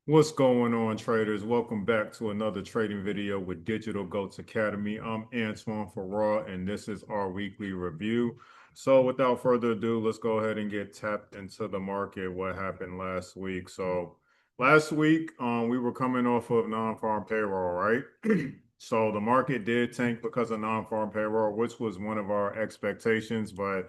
What's going on, traders? Welcome back to another trading video with Digital Goatz Academy. I'm Antoine Farrar, and this is our weekly review. So, without further ado, let's go ahead and get tapped into the market. What happened last week? So, last week, we were coming off of non-farm payroll, right? So, the market did tank because of non-farm payroll, which was one of our expectations, but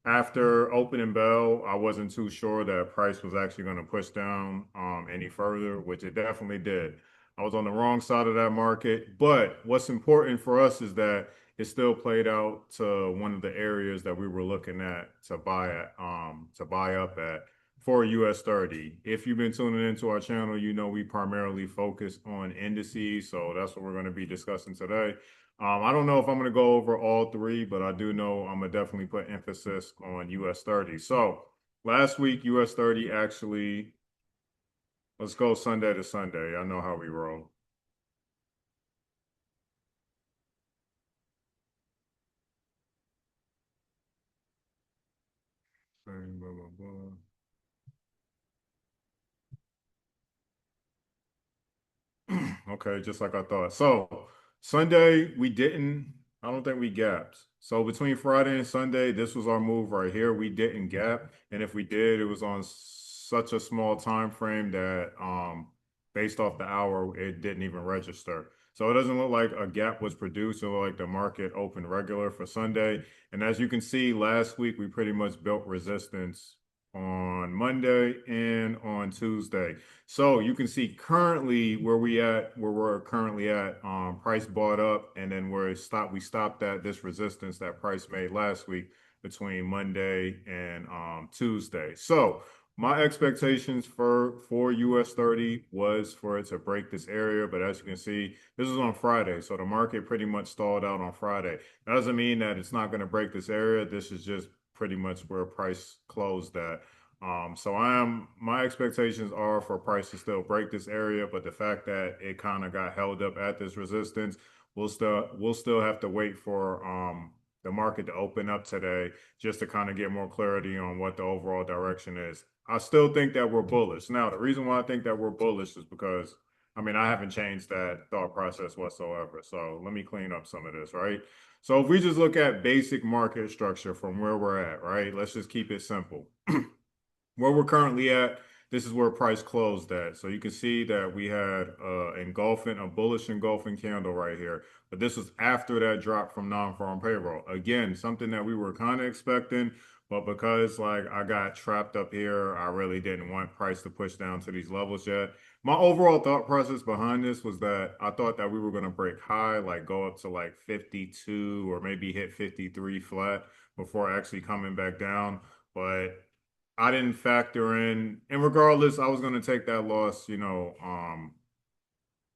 after opening bell, I wasn't too sure that price was actually going to push down any further, which it definitely did. I was on the wrong side of that market, but what's important for us is that it still played out to one of the areas that we were looking at to buy up at for US 30. If you've been tuning into our channel, you know we primarily focus on indices, so that's what we're going to be discussing today. I don't know if I'm going to go over all three, but I do know I'm going to definitely put emphasis on US 30. So last week, US 30 actually, let's go Sunday to Sunday. I know how we roll. Blah, blah, blah. Okay, just like I thought. So Sunday, I don't think we gapped. So between Friday and Sunday, this was our move right here. We didn't gap. And if we did, it was on such a small time frame that based off the hour, it didn't even register. So it doesn't look like a gap was produced. It looked like the market opened regular for Sunday. And as you can see, last week we pretty much built resistance on Monday and on Tuesday. So you can see currently where we're currently at, price bought up and then we stopped at this resistance that price made last week between Monday and Tuesday. So my expectations for US 30 was for it to break this area, but as you can see, this is on Friday. So the market pretty much stalled out on Friday. That doesn't mean that it's not going to break this area. This is just pretty much where price closed at. So my expectations are for price to still break this area, but the fact that it kind of got held up at this resistance, we'll still have to wait for the market to open up today just to kind of get more clarity on what the overall direction is. I still think that we're bullish. Now, the reason why I think that we're bullish is because I mean I haven't changed that thought process whatsoever. So let me clean up some of this, right? So if we just look at basic market structure from where we're at, right? Let's just keep it simple. Where we're currently at, this is where price closed at. So you can see that we had a bullish engulfing candle right here. But this was after that drop from non-farm payroll. Again, something that we were kind of expecting, but because like I got trapped up here, I really didn't want price to push down to these levels yet. My overall thought process behind this was that I thought that we were going to break high, like go up to like 52 or maybe hit 53 flat before actually coming back down. But I didn't factor in, and regardless, I was going to take that loss, I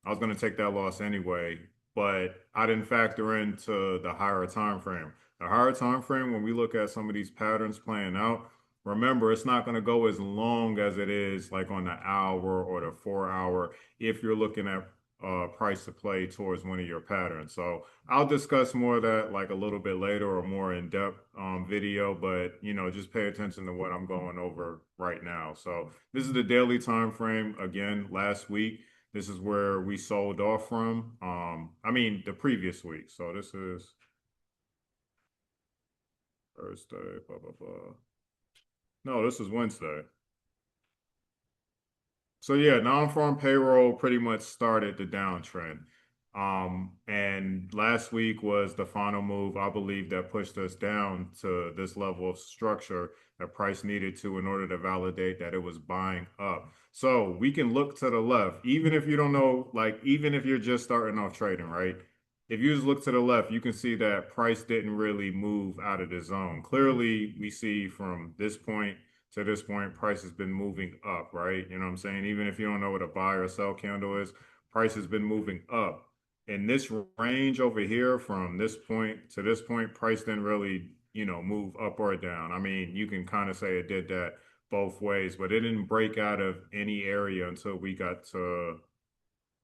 was going to take that loss anyway, but I didn't factor into the higher time frame. The higher time frame, when we look at some of these patterns playing out, remember it's not going to go as long as it is like on the hour or the 4 hour if you're looking at price to play towards one of your patterns. So I'll discuss more of that like a little bit later or more in depth video, but just pay attention to what I'm going over right now. So this is the daily time frame again last week. This is where we sold off from. I mean the previous week. So this is Thursday, blah blah blah. No, this is Wednesday. So yeah, non-farm payroll pretty much started the downtrend. And last week was the final move, I believe, that pushed us down to this level of structure that price needed to in order to validate that it was buying up. So we can look to the left, even if you don't know, like even if you're just starting off trading, right? If you just look to the left, you can see that price didn't really move out of the zone. Clearly, we see from this point to this point, price has been moving up, right? You know what I'm saying? Even if you don't know what a buy or sell candle is, price has been moving up. In this range over here, from this point to this point, price didn't really, move up or down. I mean, you can kind of say it did that both ways, but it didn't break out of any area until we got to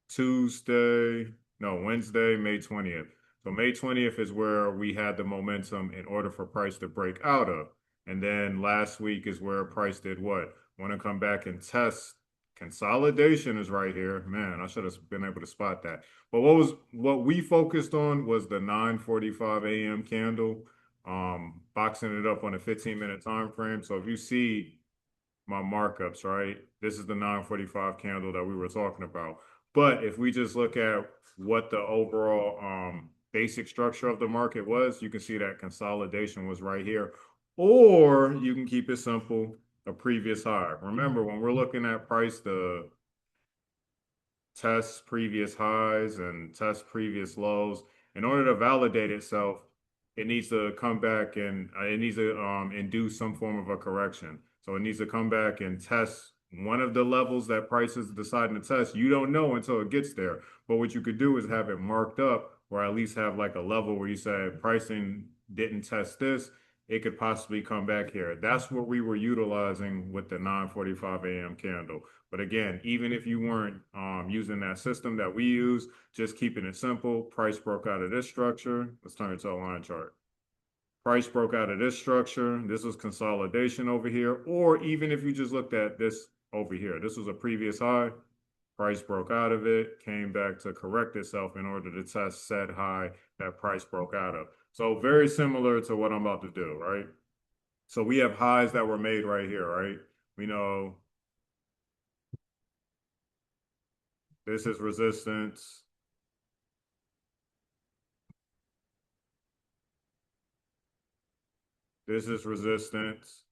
Tuesday, no, Wednesday, May 20th. So May 20th is where we had the momentum in order for price to break out of. And then last week is where price did what? Want to come back and test. Consolidation is right here. Man, I should have been able to spot that. But what we focused on was the 9:45 a.m. candle, boxing it up on a 15-minute time frame. So if you see my markups, right? This is the 9:45 candle that we were talking about. But if we just look at what the overall basic structure of the market was, you can see that consolidation was right here. Or you can keep it simple, a previous high. Remember, when we're looking at price, the test previous highs and test previous lows. In order to validate itself, it needs to come back and it needs to induce some form of a correction. So it needs to come back and test one of the levels that price is deciding to test. You don't know until it gets there. But what you could do is have it marked up or at least have like a level where you say pricing didn't test this. It could possibly come back here. That's what we were utilizing with the 9:45 a.m. candle. But again, even if you weren't using that system that we use, just keeping it simple, price broke out of this structure. Let's turn it to a line chart. Price broke out of this structure. This was consolidation over here. Or even if you just looked at this over here, this was a previous high. Price broke out of it, came back to correct itself in order to test said high that price broke out of. So very similar to what I'm about to do, right? So we have highs that were made right here, right? We know this is resistance. This is resistance.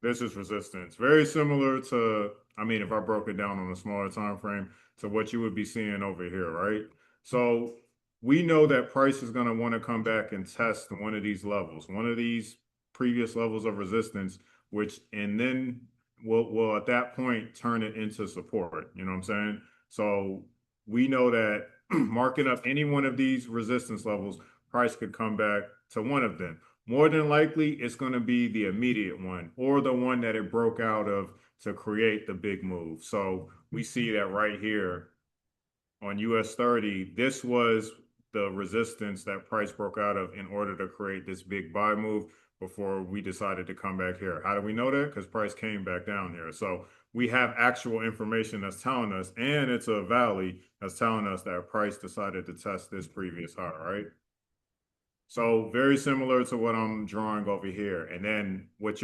This is resistance. Very similar to, I mean, if I broke it down on a smaller time frame to what you would be seeing over here, right? So we know that price is going to want to come back and test one of these levels, one of these previous levels of resistance, which and then will at that point turn it into support. You know what I'm saying? So we know that marking up any one of these resistance levels, price could come back to one of them. More than likely, it's going to be the immediate one or the one that it broke out of to create the big move. So we see that right here on US 30. This was the resistance that price broke out of in order to create this big buy move before we decided to come back here. How do we know that? Because price came back down here. So we have actual information that's telling us, and it's a valley that's telling us that price decided to test this previous high, right? So very similar to what I'm drawing over here. And then what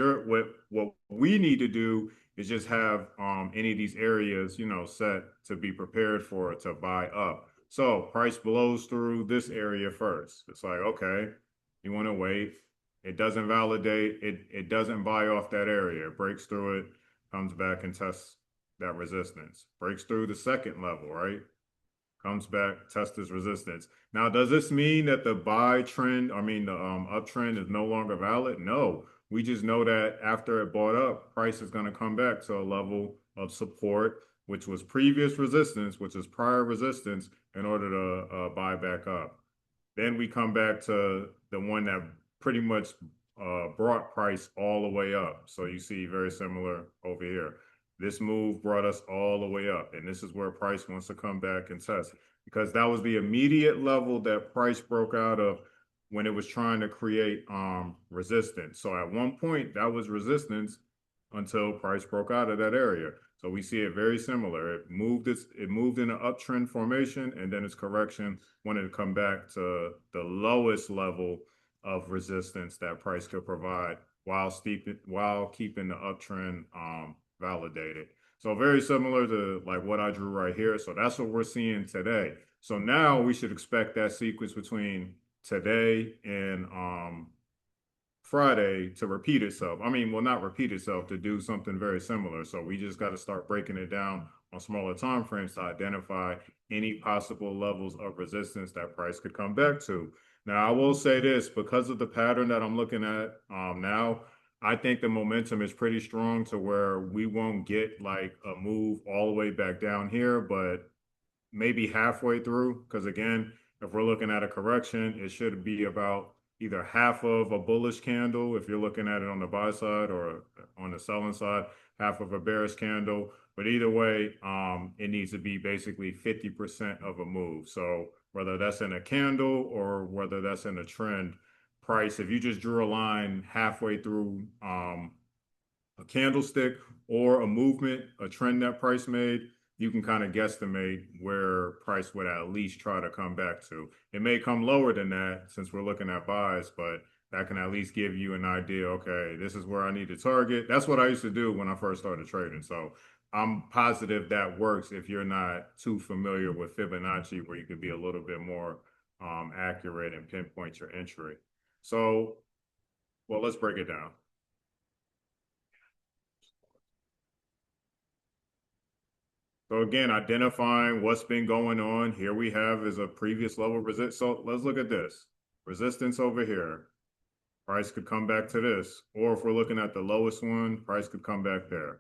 we need to do is just have any of these areas, set to be prepared for to buy up. So price blows through this area first. It's like, okay, you want to wait. It doesn't validate, it doesn't buy off that area. It breaks through it, comes back and tests that resistance. Breaks through the second level, right? Comes back, tests this resistance. Now, does this mean that the buy trend, I mean the uptrend is no longer valid? No. We just know that after it bought up, price is going to come back to a level of support, which was previous resistance, which is prior resistance, in order to buy back up. Then we come back to the one that pretty much brought price all the way up. So you see very similar over here. This move brought us all the way up, and this is where price wants to come back and test because that was the immediate level that price broke out of when it was trying to create resistance. So at one point that was resistance until price broke out of that area. So we see it very similar. It moved in an uptrend formation, and then its correction wanted to come back to the lowest level of resistance that price could provide while keeping the uptrend validated. So very similar to like what I drew right here. So that's what we're seeing today. So now we should expect that sequence between today and Friday to repeat itself. I mean, well, not repeat itself, to do something very similar. So we just got to start breaking it down on smaller time frames to identify any possible levels of resistance that price could come back to. Now, I will say this, because of the pattern that I'm looking at now, I think the momentum is pretty strong to where we won't get like a move all the way back down here, but maybe halfway through. Because again, if we're looking at a correction, it should be about either half of a bullish candle if you're looking at it on the buy side, or on the selling side, half of a bearish candle. But either way, it needs to be basically 50% of a move. So whether that's in a candle or whether that's in a trend, price, if you just drew a line halfway through candlestick or a movement, a trend that price made, you can kind of guesstimate where price would at least try to come back to. It may come lower than that since we're looking at buys, but that can at least give you an idea. Okay, this is where I need to target. That's what I used to do when I first started trading. So I'm positive that works if you're not too familiar with Fibonacci, where you could be a little bit more accurate and pinpoint your entry. So, well, let's break it down. So again, identifying what's been going on. Here we have is a previous level resist. So let's look at this. Resistance over here. Price could come back to this. Or if we're looking at the lowest one, price could come back there.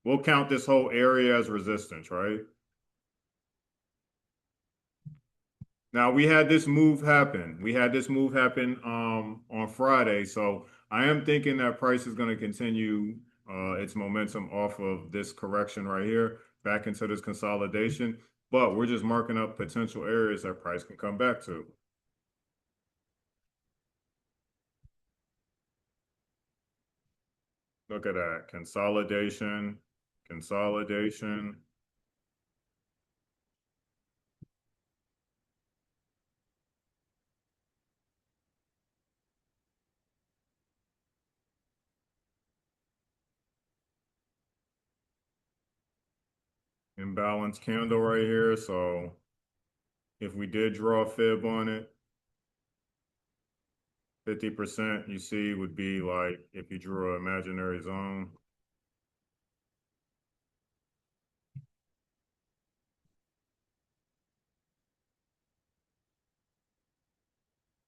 We'll count this whole area as resistance, right? Now we had this move happen. We had this move happen on Friday. So I am thinking that price is going to continue its momentum off of this correction right here back into this consolidation. But we're just marking up potential areas that price can come back to. Look at that. Consolidation, consolidation. Imbalance candle right here. So if we did draw a fib on it, 50% you see would be like if you drew an imaginary zone.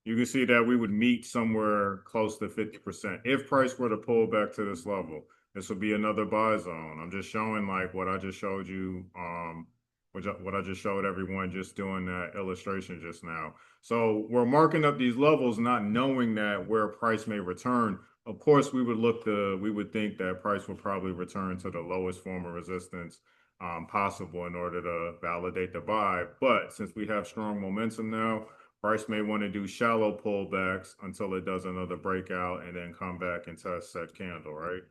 You can see that we would meet somewhere close to 50%. If price were to pull back to this level, this would be another buy zone. I'm just showing like what I just showed you, what I just showed everyone just doing that illustration just now. So we're marking up these levels, not knowing that where price may return. Of course, we would think that price will probably return to the lowest form of resistance possible in order to validate the buy. But since we have strong momentum now, price may want to do shallow pullbacks until it does another breakout and then come back and test that candle, right?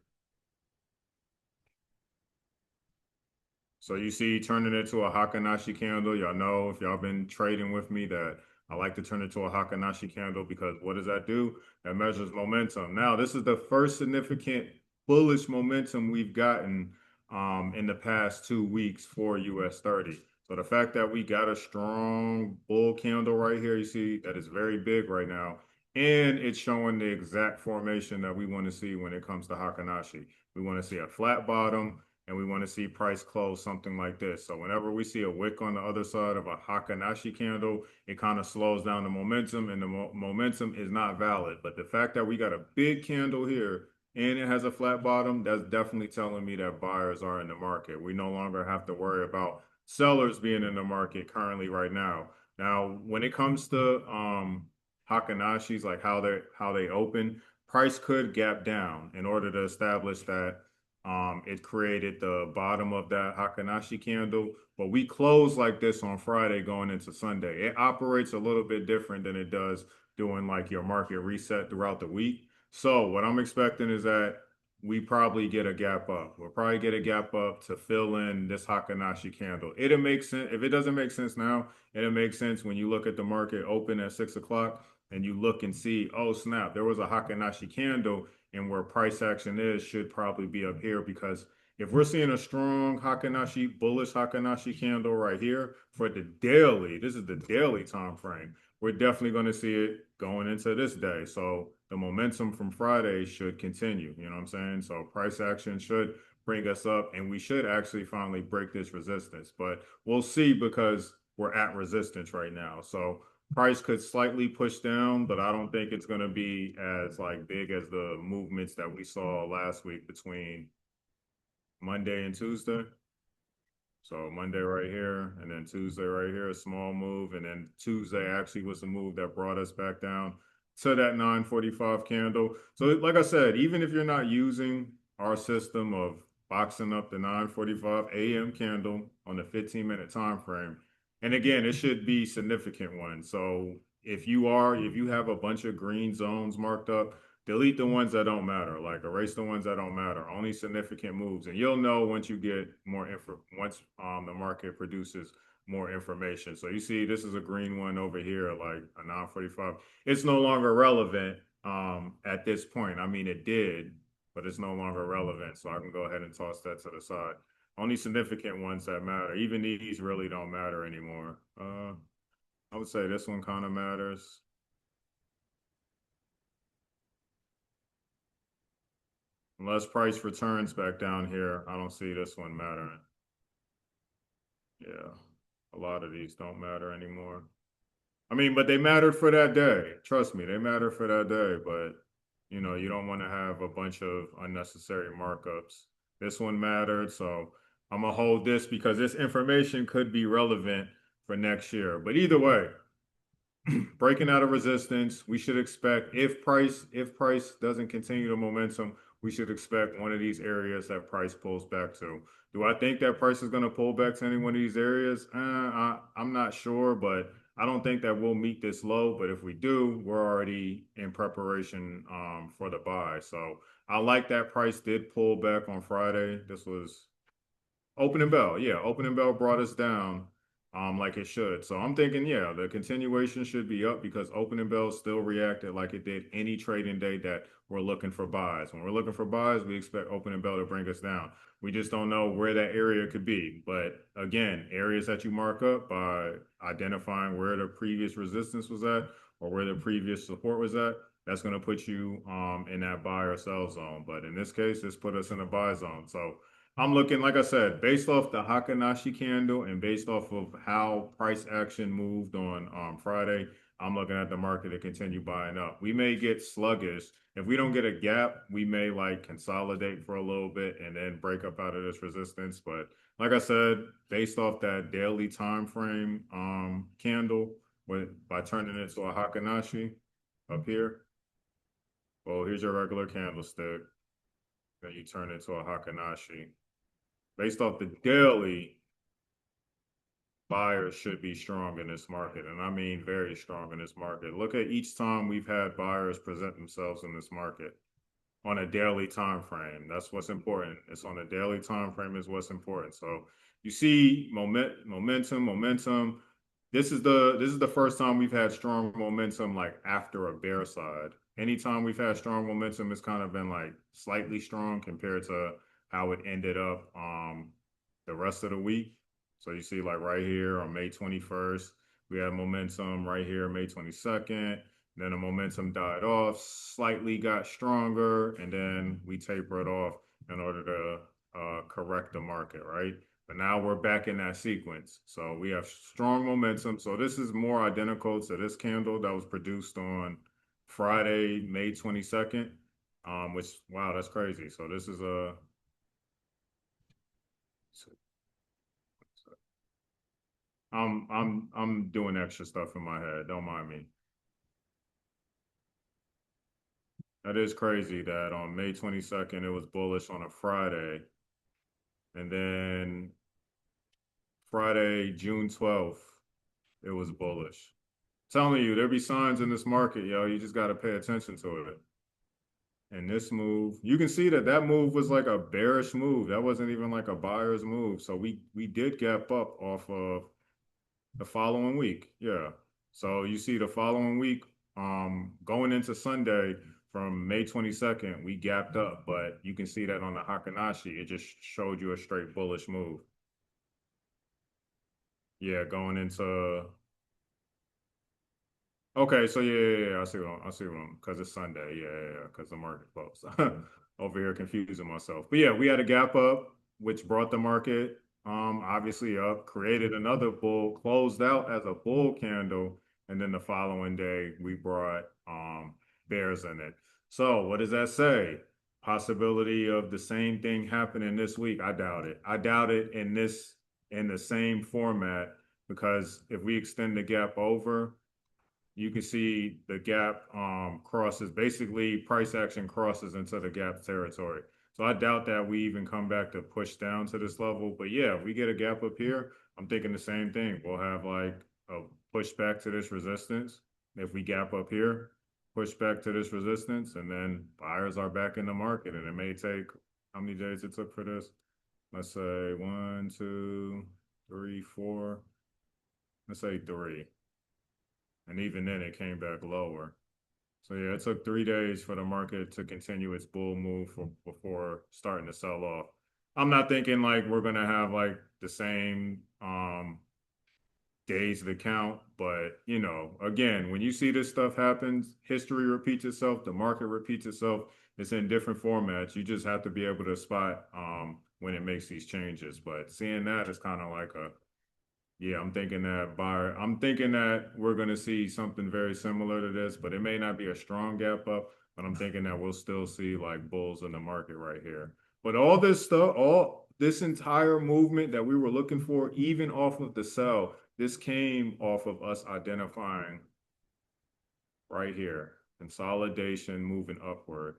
So you see turning it to a Hakanashi candle. Y'all know if y'all been trading with me that I like to turn it to a Hakanashi candle because what does that do? That measures momentum. Now, this is the first significant bullish momentum we've gotten in the past 2 weeks for US 30. So the fact that we got a strong bull candle right here, you see that is very big right now. And it's showing the exact formation that we want to see when it comes to Hakanashi. We want to see a flat bottom and we want to see price close something like this. So whenever we see a wick on the other side of a Hakanashi candle, it kind of slows down the momentum and the momentum is not valid. But the fact that we got a big candle here and it has a flat bottom, that's definitely telling me that buyers are in the market. We no longer have to worry about sellers being in the market currently right now. Now, when it comes to Hakanashis, like how they open, price could gap down in order to establish that it created the bottom of that Hakanashi candle, but we closed like this on Friday going into Sunday. It operates a little bit different than it does doing like your market reset throughout the week. So what I'm expecting is that we probably get a gap up. We'll probably get a gap up to fill in this Hakanashi candle. It'll make sense. If it doesn't make sense now, it'll make sense when you look at the market open at 6 o'clock and you look and see, oh snap, there was a Hakanashi candle and where price action is should probably be up here because if we're seeing a strong Hakanashi, bullish Hakanashi candle right here for the daily, this is the daily time frame, we're definitely going to see it going into this day. So the momentum from Friday should continue. You know what I'm saying? So price action should bring us up and we should actually finally break this resistance. But we'll see because we're at resistance right now. So price could slightly push down, but I don't think it's going to be as like big as the movements that we saw last week between Monday and Tuesday. So Monday right here, and then Tuesday right here, a small move, and then Tuesday actually was a move that brought us back down to that 945 candle. So like I said, even if you're not using our system of boxing up the 945 a.m. candle on the 15-minute time frame, and again, it should be significant ones. So if you have a bunch of green zones marked up, delete the ones that don't matter, like erase the ones that don't matter, only significant moves. And you'll know once you get more info, once the market produces more information. So you see, this is a green one over here, like a 945. It's no longer relevant at this point. I mean, it did, but it's no longer relevant. So I can go ahead and toss that to the side. Only significant ones that matter. Even these really don't matter anymore. I would say this one kind of matters. Unless price returns back down here, I don't see this one mattering. Yeah, a lot of these don't matter anymore. I mean, but they mattered for that day. Trust me, they mattered for that day. But, you don't want to have a bunch of unnecessary markups. This one mattered, so I'm gonna hold this because this information could be relevant for next year. But either way, breaking out of resistance, we should expect if price doesn't continue the momentum, we should expect one of these areas that price pulls back to. Do I think that price is going to pull back to any one of these areas? I'm not sure, but I don't think that we'll meet this low. But if we do, we're already in preparation for the buy. So I like that price did pull back on Friday. This was opening bell, yeah, opening bell brought us down, like it should. So I'm thinking, yeah, the continuation should be up because opening bell still reacted like it did any trading day that we're looking for buys. When we're looking for buys, we expect opening bell to bring us down. We just don't know where that area could be. But again, areas that you mark up by identifying where the previous resistance was at or where the previous support was at, that's going to put you in that buy or sell zone. But in this case, it's put us in a buy zone. So I'm looking, like I said, based off the Hakanashi candle and based off of how price action moved on Friday, I'm looking at the market to continue buying up. We may get sluggish. If we don't get a gap, we may like consolidate for a little bit and then break up out of this resistance. But like I said, based off that daily time frame candle by turning it to a Hakanashi up here, well, here's your regular candlestick. Then you turn it to a Hakanashi. Based off the daily, buyers should be strong in this market. And I mean very strong in this market. Look at each time we've had buyers present themselves in this market on a daily time frame. That's what's important. It's on a daily time frame is what's important. So you see momentum. This is the first time we've had strong momentum like after a bear side. Anytime we've had strong momentum, it's kind of been like slightly strong compared to how it ended up the rest of the week. So you see like right here on May 21st, we had momentum right here, May 22nd. Then the momentum died off, slightly got stronger, and then we tapered off in order to correct the market, right? But now we're back in that sequence. So we have strong momentum. So this is more identical to this candle that was produced on Friday, May 22nd, which, wow, that's crazy. So this is a, I'm doing extra stuff in my head. Don't mind me. That is crazy that on May 22nd it was bullish on a Friday, and then Friday, June 12th, it was bullish. Telling you, there be signs in this market, yo. You just got to pay attention to it. And this move, you can see that that move was like a bearish move. That wasn't even like a buyer's move. So we did gap up off of the following week. Yeah. So you see the following week, going into Sunday from May 22nd, we gapped up, but you can see that on the Hakanashi, it just showed you a straight bullish move. Yeah, going into okay, so yeah, I see I see what because it's Sunday, yeah, because the market closed. Over here confusing myself. But yeah, we had a gap up, which brought the market obviously up, created another bull, closed out as a bull candle, and then the following day we brought bears in it. So what does that say? Possibility of the same thing happening this week? I doubt it. I doubt it in the same format because if we extend the gap over, you can see the gap crosses, basically price action crosses into the gap territory. So I doubt that we even come back to push down to this level. But yeah, if we get a gap up here, I'm thinking the same thing. We'll have like a push back to this resistance if we gap up here. push back to this resistance, and then buyers are back in the market. And it may take how many days it took for this? Let's say one, two, three, four. Let's say three. And even then, it came back lower. So yeah, it took 3 days for the market to continue its bull move before starting to sell off. I'm not thinking like we're gonna have like the same days of the count, but again, when you see this stuff happens, history repeats itself, the market repeats itself. It's in different formats. You just have to be able to spot when it makes these changes. But seeing that is kind of like a yeah, I'm thinking that we're going to see something very similar to this, but it may not be a strong gap up, but I'm thinking that we'll still see like bulls in the market right here. But all this stuff, all this entire movement that we were looking for, even off of the sell, this came off of us identifying right here, consolidation moving upward.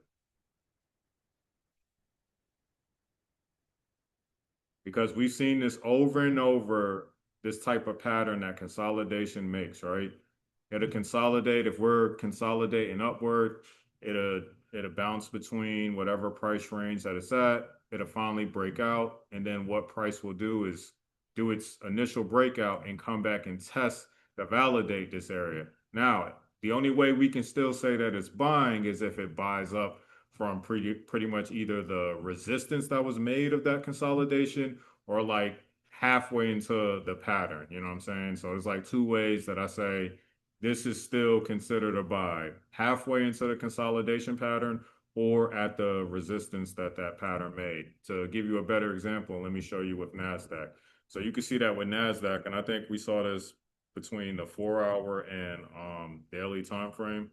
Because we've seen this over and over, this type of pattern that consolidation makes, right? It'll consolidate. If we're consolidating upward, it'll it'll bounce between whatever price range that it's at. It'll finally break out, and then what price will do is do its initial breakout and come back and test to validate this area. Now, the only way we can still say that it's buying is if it buys up from pretty much either the resistance that was made of that consolidation or like halfway into the pattern. You know what I'm saying? So it's like two ways that I say this is still considered a buy halfway into the consolidation pattern or at the resistance that that pattern made. To give you a better example, let me show you with NASDAQ. So you can see that with NASDAQ, and I think we saw this between the 4 hour and daily time frame.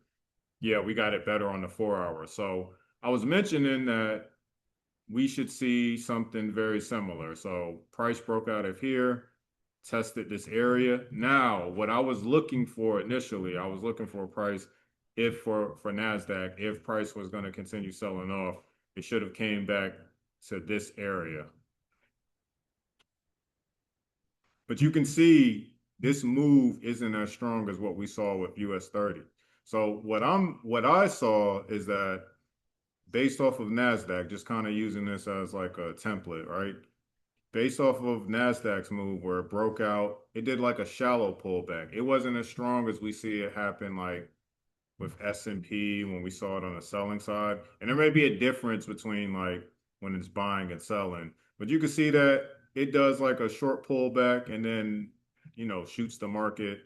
Yeah, we got it better on the 4 hour. So I was mentioning that we should see something very similar. So price broke out of here, tested this area. Now, what I was looking for initially, I was looking for a price if for NASDAQ, if price was going to continue selling off, it should have came back to this area. But you can see this move isn't as strong as what we saw with US 30. So what I saw is that based off of NASDAQ, just kind of using this as like a template, right? Based off of NASDAQ's move where it broke out, it did like a shallow pullback. It wasn't as strong as we see it happen like with S&P when we saw it on the selling side. And there may be a difference between like when it's buying and selling, but you can see that it does like a short pullback and then, shoots the market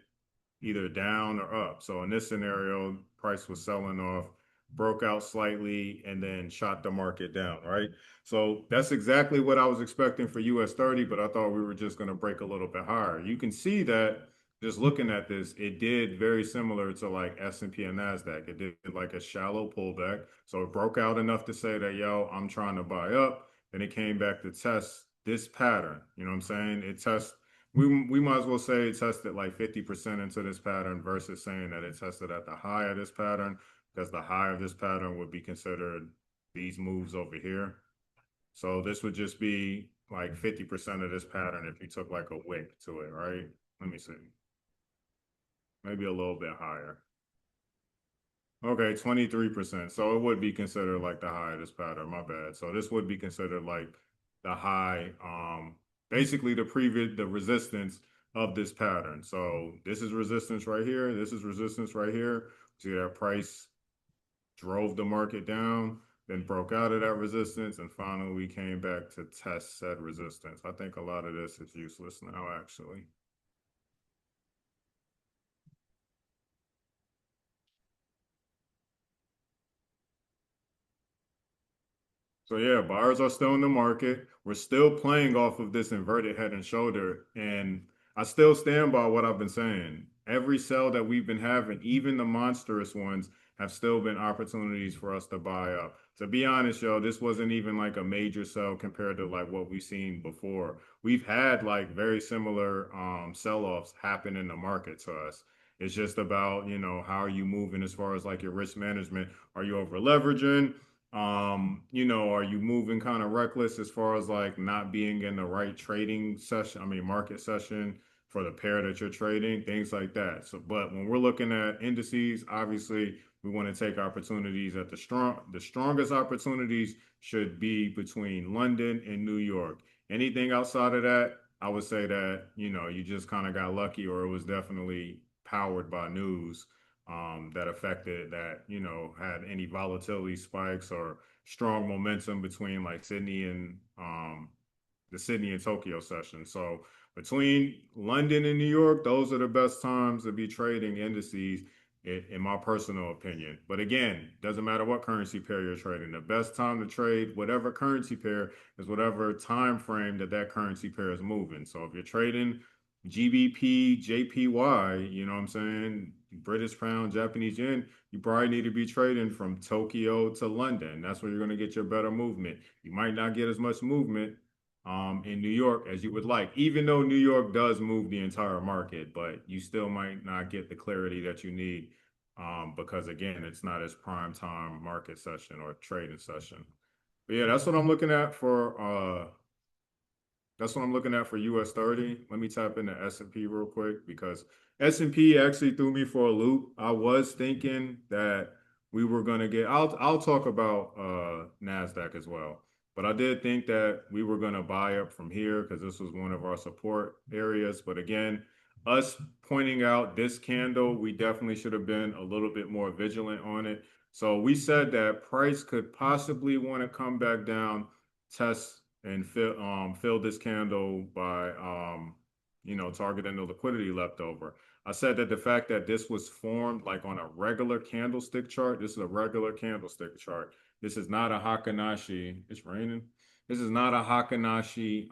either down or up. So in this scenario, price was selling off, broke out slightly, and then shot the market down, right? So that's exactly what I was expecting for US 30, but I thought we were just going to break a little bit higher. You can see that just looking at this, it did very similar to like S&P and NASDAQ. It did like a shallow pullback. So it broke out enough to say that, yo, I'm trying to buy up. Then it came back to test this pattern. You know what I'm saying? We might as well say it tested like 50% into this pattern versus saying that it tested at the high of this pattern, because the high of this pattern would be considered these moves over here. So this would just be like 50% of this pattern if you took like a wick to it, right? Let me see. Maybe a little bit higher. Okay, 23%. So it would be considered like the high of this pattern. My bad. So this would be considered like the high, basically the resistance of this pattern. So this is resistance right here. This is resistance right here. See that price drove the market down, then broke out of that resistance, and finally we came back to test said resistance. I think a lot of this is useless now, actually. So yeah, buyers are still in the market. We're still playing off of this inverted head and shoulder. And I still stand by what I've been saying. Every sell that we've been having, even the monstrous ones, have still been opportunities for us to buy up. To be honest, yo, this wasn't even like a major sell compared to like what we've seen before. We've had like very similar sell-offs happen in the market to us. It's just about, how are you moving as far as like your risk management? Are you over leveraging? Are you moving kind of reckless as far as like not being in the right trading session, I mean market session for the pair that you're trading, things like that. So, but when we're looking at indices, obviously We want to take opportunities at the strongest opportunities should be between London and New York. Anything outside of that, I would say that, you just kind of got lucky or it was definitely powered by news that affected that, had any volatility spikes or strong momentum between like Sydney and the Sydney and Tokyo session. So between London and New York, those are the best times to be trading indices, in my personal opinion. But again, doesn't matter what currency pair you're trading. The best time to trade whatever currency pair is whatever time frame that that currency pair is moving. So if you're trading GBP, JPY, you know what I'm saying? British pound, Japanese yen, you probably need to be trading from Tokyo to London. That's where you're going to get your better movement. You might not get as much movement in New York as you would like, even though New York does move the entire market, but you still might not get the clarity that you need because again, it's not as prime time market session or trading session. But yeah, that's what I'm looking at for US 30. Let me tap into S&P real quick because S&P actually threw me for a loop. I was thinking that we were going to get I'll talk about Nasdaq as well. But I did think that we were going to buy up from here because this was one of our support areas. But again, us pointing out this candle, we definitely should have been a little bit more vigilant on it. So we said that price could possibly want to come back down, test and fill this candle by targeting the liquidity left over. I said that the fact that this was formed like on a regular candlestick chart, this is a regular candlestick chart. This is not a Hakanashi. It's raining. This is not a Hakanashi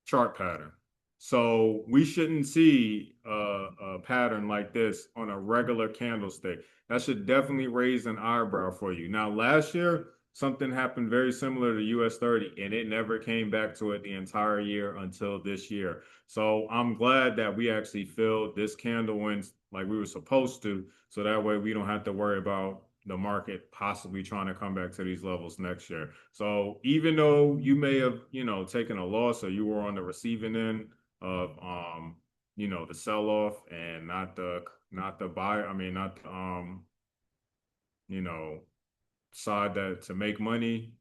chart pattern. So we shouldn't see a pattern like this on a regular candlestick. That should definitely raise an eyebrow for you. Now, last year, something happened very similar to US 30, and it never came back to it the entire year until this year. So I'm glad that we actually filled this candle in like we were supposed to, so that way we don't have to worry about the market possibly trying to come back to these levels next year. So even though you may have, taken a loss or you were on the receiving end of the sell off and not the buyer, I mean not the you know, side that to make money,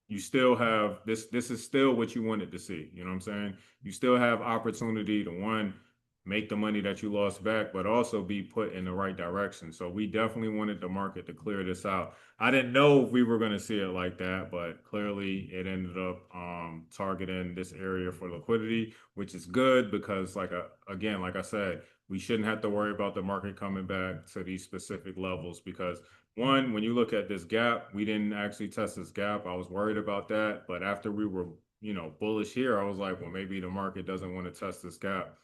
you still have this is still what you wanted to see. You know what I'm saying? You still have opportunity to one, make the money that you lost back, but also be put in the right direction. So we definitely wanted the market to clear this out. I didn't know if we were going to see it like that, but clearly it ended up targeting this area for liquidity, which is good because again, like I said, we shouldn't have to worry about the market coming back to these specific levels because one, when you look at this gap, we didn't actually test this gap. I was worried about that. But after we were, bullish here, I was like, well, maybe the market doesn't want to test this gap,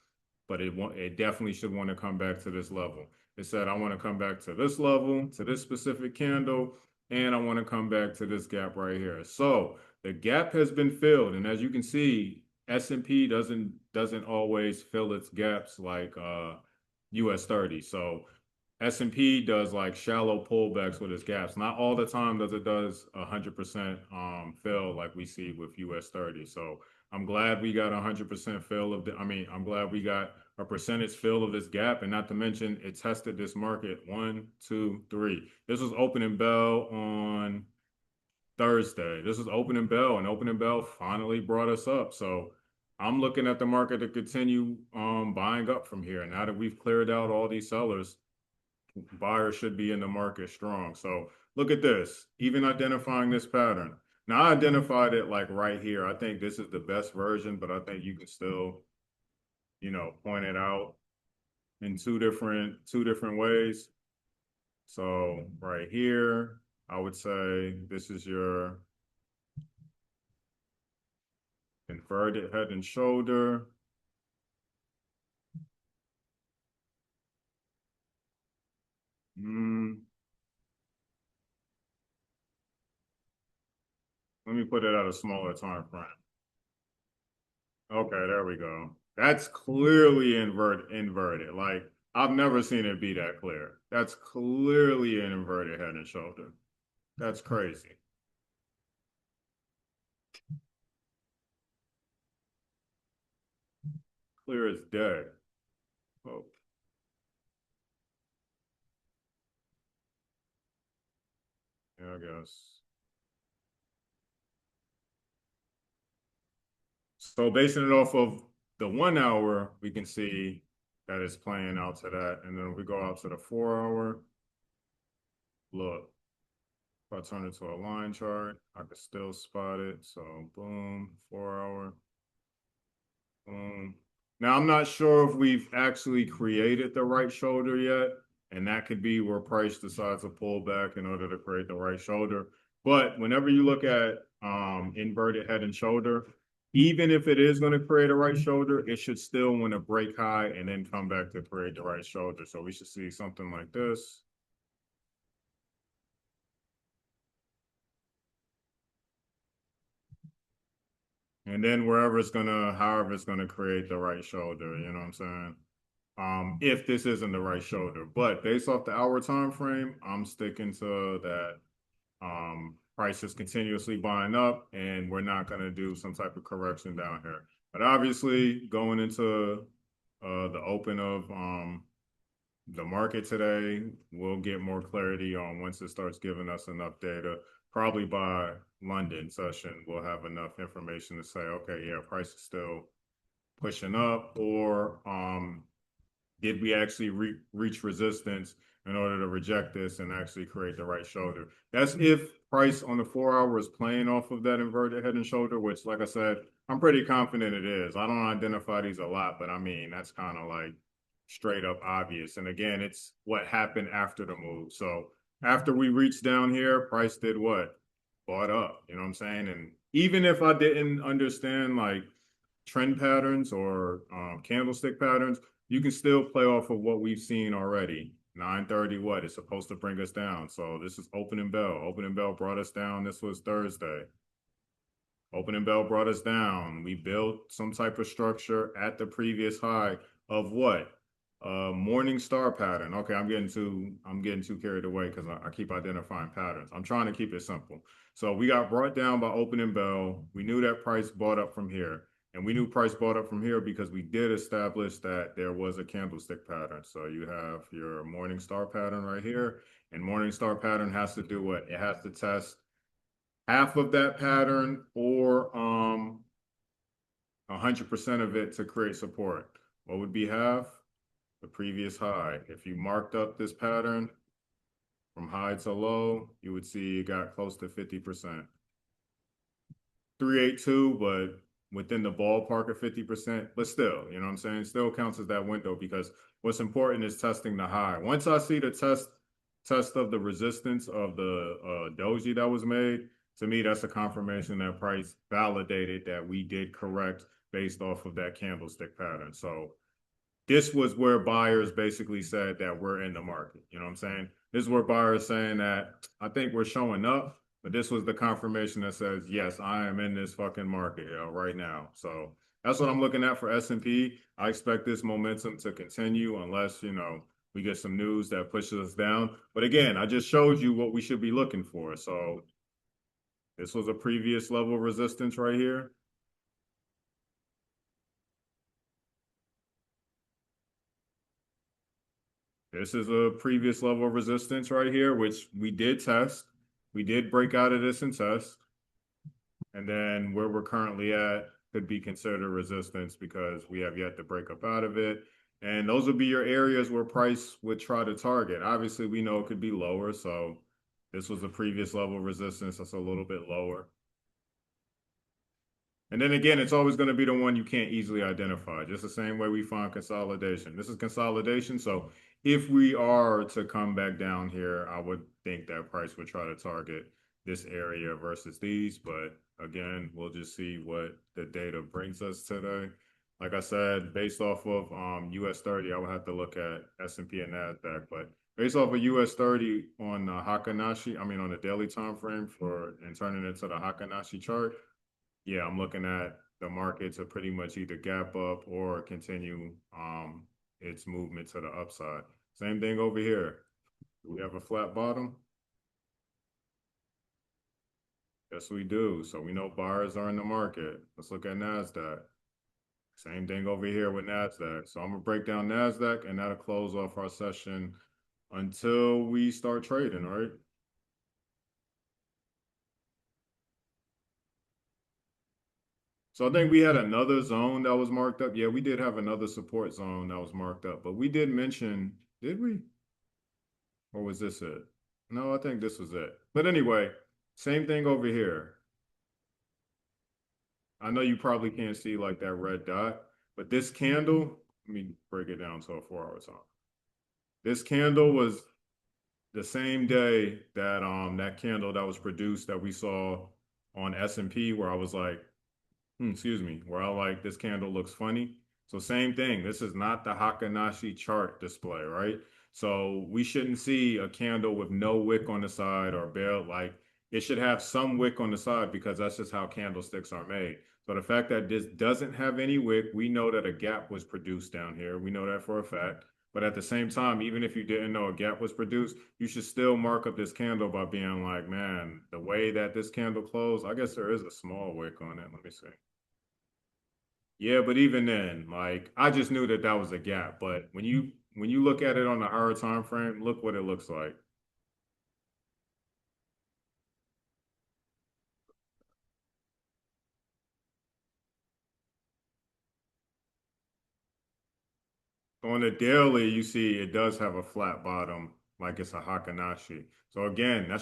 but it definitely should want to come back to this level. It said, I want to come back to this level, to this specific candle, and I want to come back to this gap right here. So the gap has been filled. And as you can see, S&P doesn't always fill its gaps like US 30. So S&P does like shallow pullbacks with its gaps. Not all the time does 100% fill like we see with US 30. So I'm glad we got 100% fill I'm glad we got a percentage fill of this gap, and not to mention it tested this market 1, 2, 3. This was opening bell on Thursday. This was opening bell, and opening bell finally brought us up. So I'm looking at the market to continue buying up from here. Now that we've cleared out all these sellers, buyers should be in the market strong. So look at this, even identifying this pattern. Now I identified it like right here. I think this is the best version, but I think you can still, point it out in two different ways. So right here, I would say this is your inverted head and shoulder. Mm, Let me put it at a smaller time frame. Okay, there we go. That's clearly inverted. Like I've never seen it be that clear. That's clearly an inverted head and shoulder. That's crazy. Clear as day. Oh, I guess. So basing it off of the 1 hour, we can see that it's playing out to that. And then if we go out to the 4 hour, look, if I turn it to a line chart, I can still spot it. So boom, 4 hour, boom. Now I'm not sure if we've actually created the right shoulder yet, and that could be where price decides to pull back in order to create the right shoulder. But whenever you look at inverted head and shoulder, even if it is going to create a right shoulder, it should still want to break high and then come back to create the right shoulder. So we should see something like this. And then wherever it's gonna, however it's gonna create the right shoulder, you know what I'm saying? If this isn't the right shoulder. But based off the hour time frame, I'm sticking to that price is continuously buying up and we're not gonna do some type of correction down here. But obviously going into the open of the market today, we'll get more clarity on once it starts giving us enough data. Probably by London session, we'll have enough information to say, okay, yeah, price is still pushing up, or did we actually reach resistance in order to reject this and actually create the right shoulder? That's if price on the 4 hour is playing off of that inverted head and shoulder, which, like I said, I'm pretty confident it is. I don't identify these a lot, but I mean, that's kind of like straight up obvious. And again, it's what happened after the move. So after we reached down here, price did what? Bought up. You know what I'm saying? And even if I didn't understand like trend patterns or candlestick patterns, you can still play off of what we've seen already. 9:30, what? It's supposed to bring us down. So this is opening bell. Opening bell brought us down. This was Thursday. Opening bell brought us down. We built some type of structure at the previous high of what? Morning star pattern. Okay, I'm getting too carried away because I keep identifying patterns. I'm trying to keep it simple. So we got brought down by opening bell. We knew that price bought up from here. And we knew price bought up from here because we did establish that there was a candlestick pattern. So you have your morning star pattern right here. And morning star pattern has to do what? It has to test half of that pattern or 100% of it to create support. What would be half? The previous high. If you marked up this pattern from high to low, you would see it got close to 50%. 382, but within the ballpark of 50%, but still, you know what I'm saying? Still counts as that window because what's important is testing the high. Once I see the test of the resistance of the doji that was made, to me, that's a confirmation that price validated that we did correct based off of that candlestick pattern. So this was where buyers basically said that we're in the market. You know what I'm saying? This is where buyers saying that I think we're showing up, but this was the confirmation that says, yes, I am in this fucking market, right now. So that's what I'm looking at for S&P. I expect this momentum to continue unless, we get some news that pushes us down. But again, I just showed you what we should be looking for. So this was a previous level of resistance right here. This is a previous level of resistance right here, which we did test. We did break out of this and test. And then where we're currently at could be considered resistance because we have yet to break up out of it. And those would be your areas where price would try to target. Obviously, we know it could be lower. So this was a previous level of resistance that's a little bit lower. And then again, it's always going to be the one you can't easily identify, just the same way we find consolidation. This is consolidation. So if we are to come back down here, I would think that price would try to target this area versus these. But again, we'll just see what the data brings us today. Like I said, based off of US 30, I would have to look at S&P and NASDAQ. But based off of US 30 on Hakanashi, I mean on the daily time frame and turning it to the Hakanashi chart, yeah, I'm looking at the market to pretty much either gap up or continue its movement to the upside. Same thing over here. Do we have a flat bottom? Yes, we do. So we know buyers are in the market. Let's look at NASDAQ. Same thing over here with NASDAQ. So I'm going to break down NASDAQ and that'll close off our session until we start trading, right? So I think we had another zone that was marked up. Yeah, we did have another support zone that was marked up, but we did mention, did we? Or was this it? No, I think this was it. But anyway, same thing over here. I know you probably can't see like that red dot, but this candle, let me break it down to a 4 hour time. This candle was the same day that that candle that was produced that we saw on S&P where I was like, excuse me, where I like this candle looks funny. So same thing. This is not the Hakanashi chart display, right? So we shouldn't see a candle with no wick on the side or bare like it should have some wick on the side because that's just how candlesticks are made. So the fact that this doesn't have any wick, we know that a gap was produced down here. We know that for a fact. But at the same time, even if you didn't know a gap was produced, you should still mark up this candle by being like, man, the way that this candle closed, I guess there is a small wick on it. Let me see. Yeah, but even then, like I just knew that that was a gap. But when you look at it on the higher time frame, look what it looks like. On the daily, you see it does have a flat bottom, like it's a Hakanashi. So again, that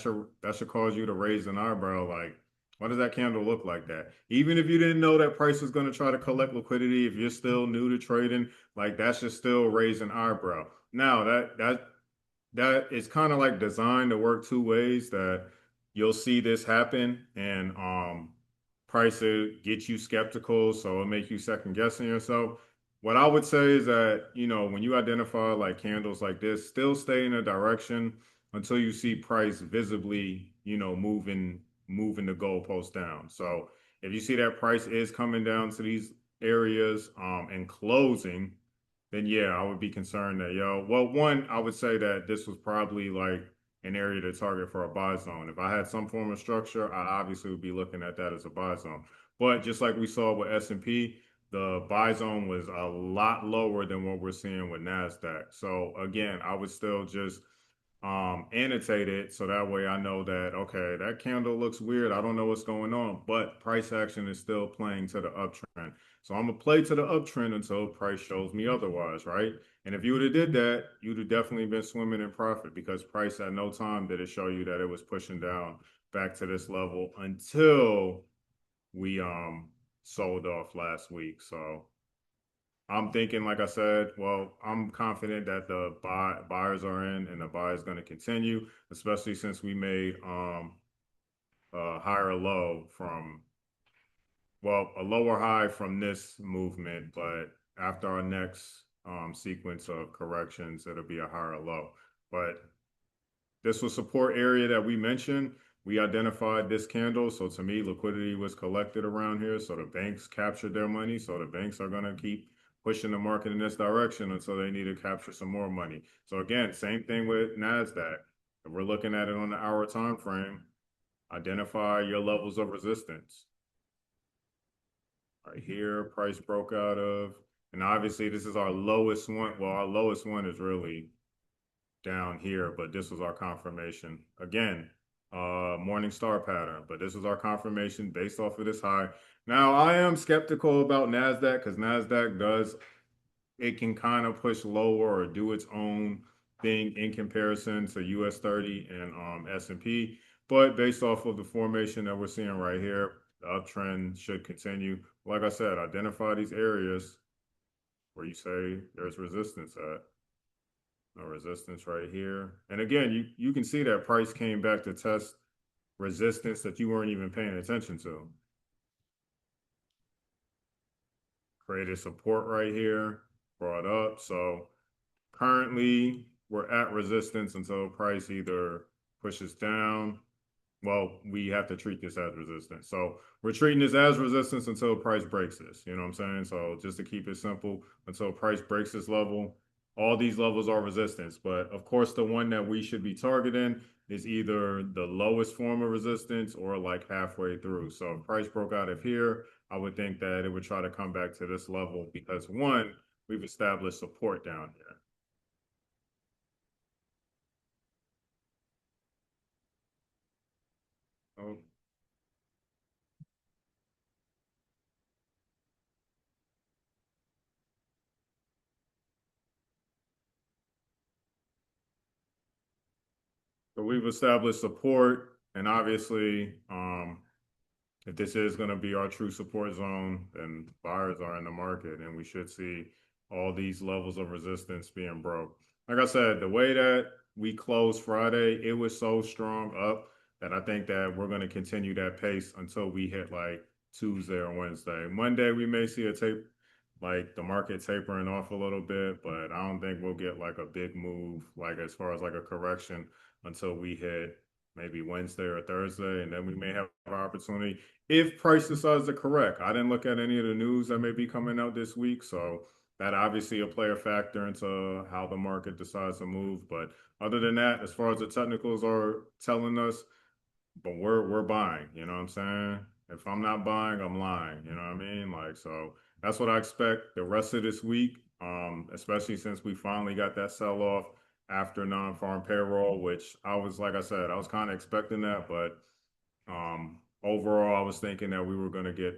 should cause you to raise an eyebrow, like, why does that candle look like that? Even if you didn't know that price was going to try to collect liquidity, if you're still new to trading, like that should still raise an eyebrow. Now that is kind of like designed to work two ways that you'll see this happen and price it get you skeptical so it'll make you second guessing yourself. What I would say is that, when you identify like candles like this, still stay in a direction until you see price visibly, moving the goalpost down. So if you see that price is coming down to these areas and closing, then yeah, I would be concerned that, well, one, I would say that this was probably like an area to target for a buy zone. If I had some form of structure, I obviously would be looking at that as a buy zone. But just like we saw with S&P, the buy zone was a lot lower than what we're seeing with Nasdaq. So again, I would still just annotate it so that way I know that okay, that candle looks weird. I don't know what's going on, but price action is still playing to the uptrend. So I'm gonna play to the uptrend until price shows me otherwise, right? And if you would have did that, you'd have definitely been swimming in profit because price at no time did it show you that it was pushing down back to this level until we sold off last week. So I'm thinking, like I said, well, I'm confident that the buyers are in and the buy is going to continue, especially since we made a higher low from, well, a lower high from this movement, but after our next sequence of corrections, it'll be a higher low. But this was support area that we mentioned. We identified this candle. So to me, liquidity was collected around here. So the banks captured their money. So the banks are going to keep pushing the market in this direction until they need to capture some more money. So again, same thing with NASDAQ. If we're looking at it on the hour time frame, identify your levels of resistance. Right here, price broke out of, and obviously this is our lowest one. Well, our lowest one is really down here, but this was our confirmation. Again, morning star pattern, but this is our confirmation based off of this high. Now, I am skeptical about NASDAQ because NASDAQ does, it can kind of push lower or do its own thing in comparison to US 30 and S&P. But based off of the formation that we're seeing right here, the uptrend should continue. Like I said, identify these areas where you say there's resistance at. No resistance right here. And again, you can see that price came back to test resistance that you weren't even paying attention to. Created support right here, brought up. So currently we're at resistance until price either pushes down. Well, we have to treat this as resistance. So we're treating this as resistance until price breaks this. You know what I'm saying? So just to keep it simple, until price breaks this level, all these levels are resistance. But of course, the one that we should be targeting is either the lowest form of resistance or like halfway through. So if price broke out of here, I would think that it would try to come back to this level because one, we've established support down here. Oh, So we've established support, and obviously, if this is going to be our true support zone, then buyers are in the market, and we should see all these levels of resistance being broke. Like I said, the way that we closed Friday, it was so strong up that I think that we're going to continue that pace until we hit like Tuesday or Wednesday. Monday, we may see a tape, like the market tapering off a little bit, but I don't think we'll get like a big move, like as far as like a correction until we hit maybe Wednesday or Thursday, and then we may have an opportunity if price decides to correct. I didn't look at any of the news that may be coming out this week, so that obviously will play a factor into how the market decides to move. But other than that, as far as the technicals are telling us, but we're buying, you know what I'm saying? If I'm not buying, I'm lying, you know what I mean? Like, so that's what I expect the rest of this week, especially since we finally got that sell off after non-farm payroll, which I was, like I said, I was kind of expecting that, but overall, I was thinking that we were going to get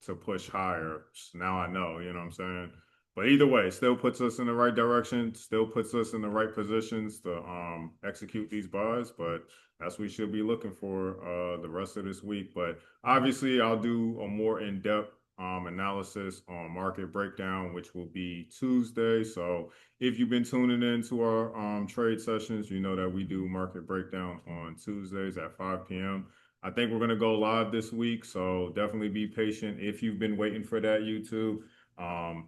to push higher. Now I know, you know what I'm saying? But either way, it still puts us in the right direction, still puts us in the right positions to execute these buys. But that's what we should be looking for the rest of this week. But obviously, I'll do a more in-depth analysis on market breakdown, which will be Tuesday. So if you've been tuning in to our trade sessions, you know that we do market breakdown on Tuesdays at 5 p.m. I think we're going to go live this week, so definitely be patient if you've been waiting for that, YouTube.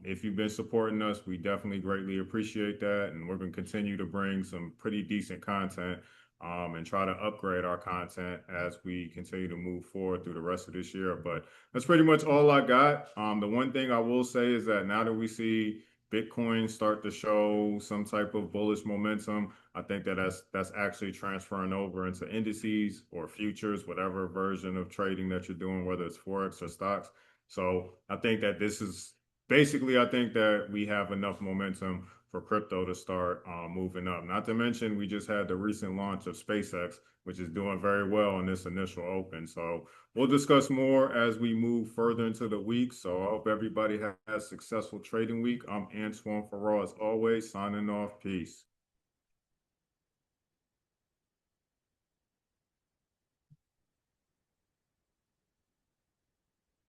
If you've been supporting us, we definitely greatly appreciate that, and we're going to continue to bring some pretty decent content and try to upgrade our content as we continue to move forward through the rest of this year. But that's pretty much all I got. The one thing I will say is that now that we see Bitcoin start to show some type of bullish momentum, I think that that's actually transferring over into indices or futures, whatever version of trading that you're doing, whether it's Forex or stocks. So I think that this is basically, I think that we have enough momentum for crypto to start moving up. Not to mention, we just had the recent launch of SpaceX, which is doing very well in this initial open. So we'll discuss more as we move further into the week. So I hope everybody has a successful trading week. I'm Antoine Farrar, as always, signing off. Peace.